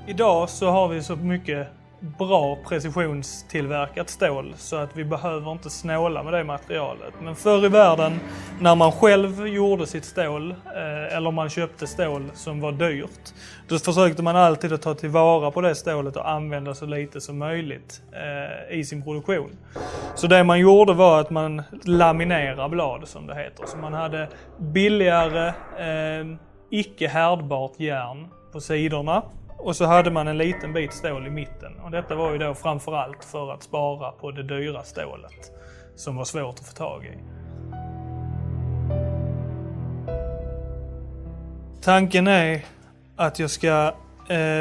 Idag så har vi så mycket bra precisionstillverkat stål så att vi behöver inte snåla med det materialet. Men förr i världen när man själv gjorde sitt stål eller man köpte stål som var dyrt, då försökte man alltid att ta tillvara på det stålet och använda så lite som möjligt i sin produktion. Så det man gjorde var att man laminerade blad som det heter. Så man hade billigare, icke härdbart järn på sidorna. Och så hade man en liten bit stål i mitten. Och detta var ju då framförallt för att spara på det dyra stålet som var svårt att få tag i. Tanken är att jag ska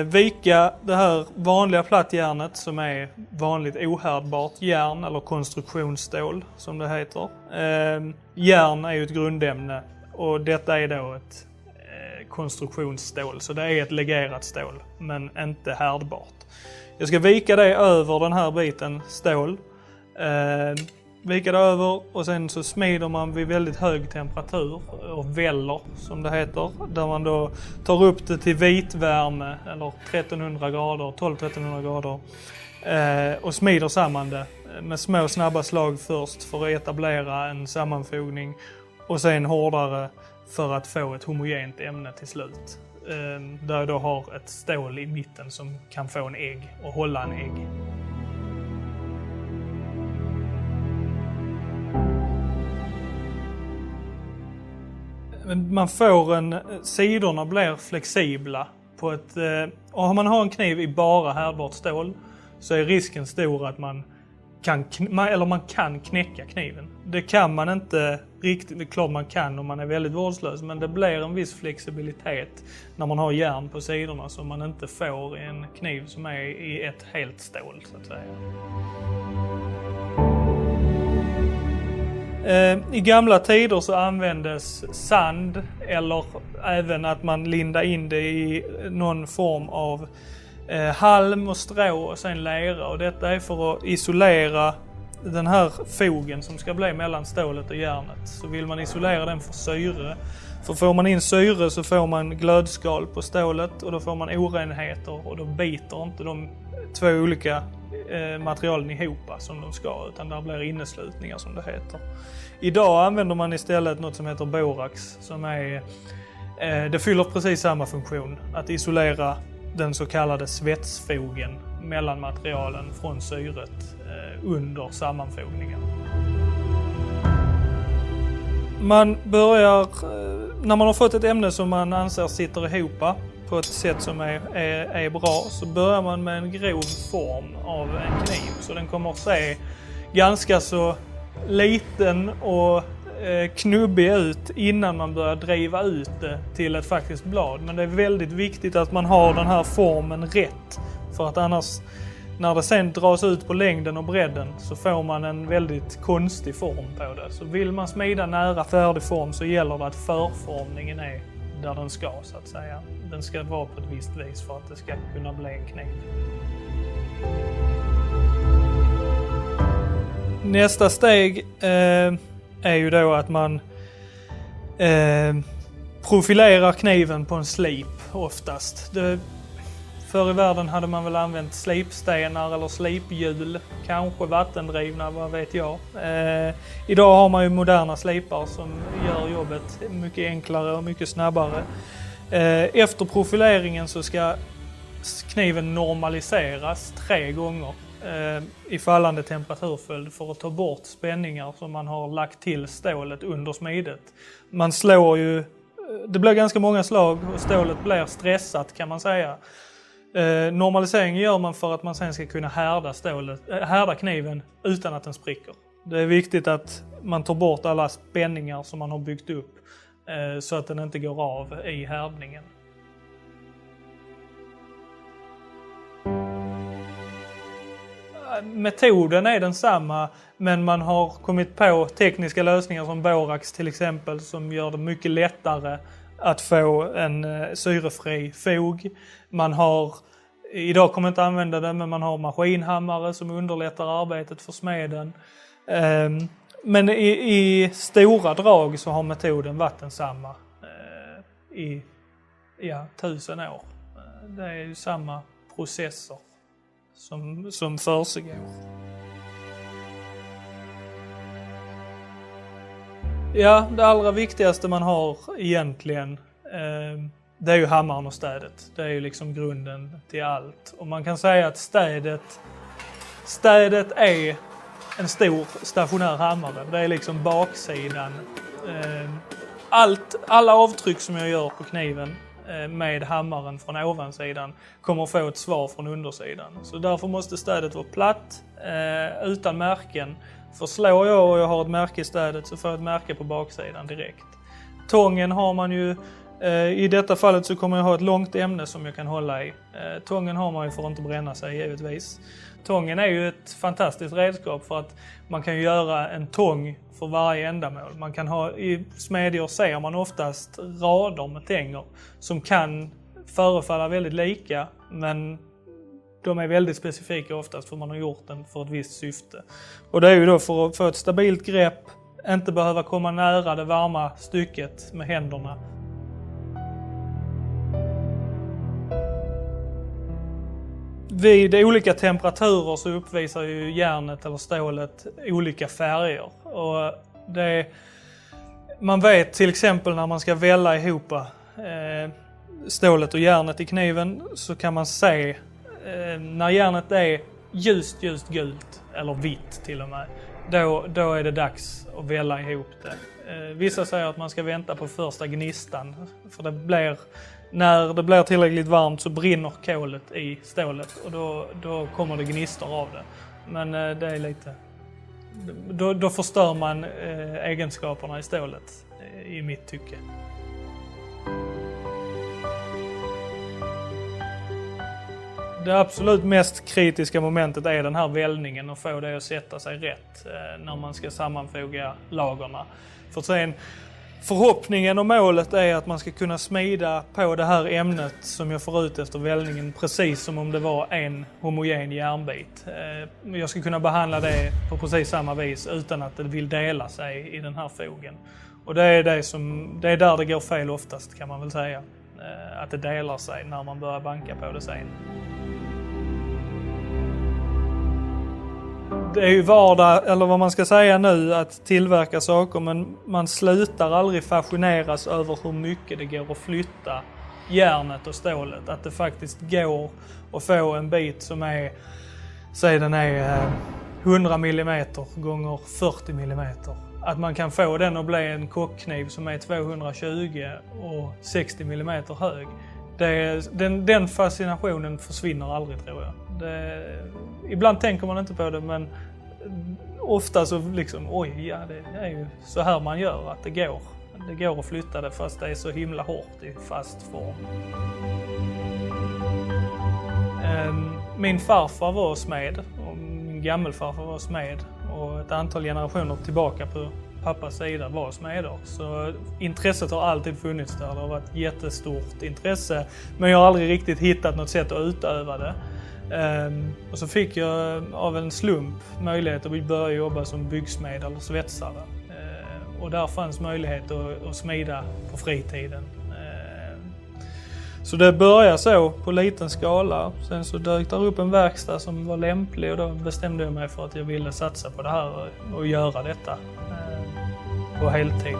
vika det här vanliga plattjärnet som är vanligt ohärdbart järn eller konstruktionsstål som det heter. Järn är ju ett grundämne och detta är då ett konstruktionsstål, så det är ett legerat stål men inte härdbart. Jag ska vika det över den här biten stål, vika det över och sen så smider man vid väldigt hög temperatur och väller som det heter, där man då tar upp det till vitvärme eller 1300 grader, 1200-1300 grader och smider samman det med små snabba slag först för att etablera en sammanfogning och sen hårdare för att få ett homogent ämne till slut. Där jag då har ett stål i mitten som kan få en ägg och hålla en ägg. Man får sidorna blir flexibla på ett, och om man har en kniv i bara härdbart stål så är risken stor att man kan knäcka kniven. Det kan man inte riktigt, det är klart man kan om man är väldigt vårdslös, men det blir en viss flexibilitet när man har järn på sidorna som man inte får i en kniv som är i ett helt stål så att säga. I gamla tider så användes sand eller även att man lindade in det i någon form av halm och strå och sen lera, och detta är för att isolera den här fogen som ska bli mellan stålet och järnet. Så vill man isolera den för syre, för får man in syre så får man glödskal på stålet och då får man orenheter och då biter inte de två olika materialen ihop som de ska, utan där blir inneslutningar som det heter. Idag använder man istället något som heter borax som är, det fyller precis samma funktion, att isolera den så kallade svetsfogen mellan materialen från syret under sammanfogningen. Man börjar, när man har fått ett ämne som man anser sitter ihop på ett sätt som är bra, så börjar man med en grov form av en kniv. Så den kommer att se ganska så liten och knubbig ut innan man börjar driva ut det till ett faktiskt blad. Men det är väldigt viktigt att man har den här formen rätt, för att annars när det sen dras ut på längden och bredden så får man en väldigt konstig form på det. Så vill man smida nära färdig form så gäller det att förformningen är där den ska så att säga. Den ska vara på ett visst vis för att det ska kunna bli en kniv. Nästa steg är ju då att man profilerar kniven på en slip oftast. Förr i världen hade man väl använt slipstenar eller sliphjul, kanske vattendrivna, vad vet jag. Idag har man ju moderna slipar som gör jobbet mycket enklare och mycket snabbare. Efter profileringen så ska kniven normaliseras 3 gånger i fallande temperaturföljd för att ta bort spänningar som man har lagt till stålet under smidet. Man slår ju, det blir ganska många slag och stålet blir stressat kan man säga. Normaliseringen gör man för att man sen ska kunna härda kniven utan att den spricker. Det är viktigt att man tar bort alla spänningar som man har byggt upp så att den inte går av i härdningen. Metoden är densamma, men man har kommit på tekniska lösningar som borax till exempel som gör det mycket lättare att få en syrefri fog. Man har, idag kommer jag inte använda det, men man har maskinhammare som underlättar arbetet för smeden. Men i stora drag så har metoden varit densamma i 1000 år. Det är ju processer som försiggår. Ja, det allra viktigaste man har egentligen, det är ju hammaren och städet. Det är ju liksom grunden till allt. Och man kan säga att städet är en stor stationär hammare. Det är liksom baksidan. Alla avtryck som jag gör på kniven med hammaren från ovansidan kommer få ett svar från undersidan. Så därför måste städet vara platt, utan märken. För slår jag och jag har ett märke i städet så får jag ett märke på baksidan direkt. Tången har man ju, i detta fallet så kommer jag ha ett långt ämne som jag kan hålla i. Tången har man ju för att inte bränna sig givetvis. Tången är ju ett fantastiskt redskap för att man kan göra en tång för varje ändamål. Man kan ha, i smedjor ser man oftast rader med tänger som kan förefalla väldigt lika, men de är väldigt specifika oftast för man har gjort den för ett visst syfte. Och det är ju då för att få ett stabilt grepp, inte behöva komma nära det varma stycket med händerna. Vid olika temperaturer så uppvisar ju järnet eller stålet olika färger. Och man vet till exempel när man ska välla ihop stålet och järnet i kniven så kan man se när järnet är ljust gult eller vitt till och med. Då är det dags att välla ihop det. Vissa säger att man ska vänta på första gnistan för när det blir tillräckligt varmt så brinner kolet i stålet och då kommer det gnistor av det. Men det är lite... Då förstör man egenskaperna i stålet i mitt tycke. Det absolut mest kritiska momentet är den här vällningen och få det att sätta sig rätt när man ska sammanfoga lagerna. För sen förhoppningen och målet är att man ska kunna smida på det här ämnet som jag får ut efter vällningen precis som om det var en homogen järnbit. Jag ska kunna behandla det på precis samma vis utan att det vill dela sig i den här fogen. Och det är där det går fel oftast kan man väl säga. Att det delar sig när man börjar banka på det sen. Det är ju vardag, eller vad man ska säga nu, att tillverka saker, men man slutar aldrig fascineras över hur mycket det går att flytta järnet och stålet. Att det faktiskt går att få en bit som är, säg den är 100 mm gånger 40 mm. Att man kan få den att bli en kockkniv som är 220 och 60 mm hög. Den fascinationen försvinner aldrig, tror jag. Ibland tänker man inte på det, men ofta så liksom, det är ju så här man gör, att det går att flytta det fast det är så himla hårt i fast form. Min farfar var smed och min gammelfarfar var smed och ett antal generationer tillbaka på pappas sida var smeder. Så intresset har alltid funnits där. Det har varit jättestort intresse, men jag har aldrig riktigt hittat något sätt att utöva det. Och så fick jag av en slump möjlighet att börja jobba som byggsmed eller svetsare. Och där fanns möjlighet att smida på fritiden. Så det började så på liten skala. Sen så dök där upp en verkstad som var lämplig och då bestämde jag mig för att jag ville satsa på det här och göra detta på heltid.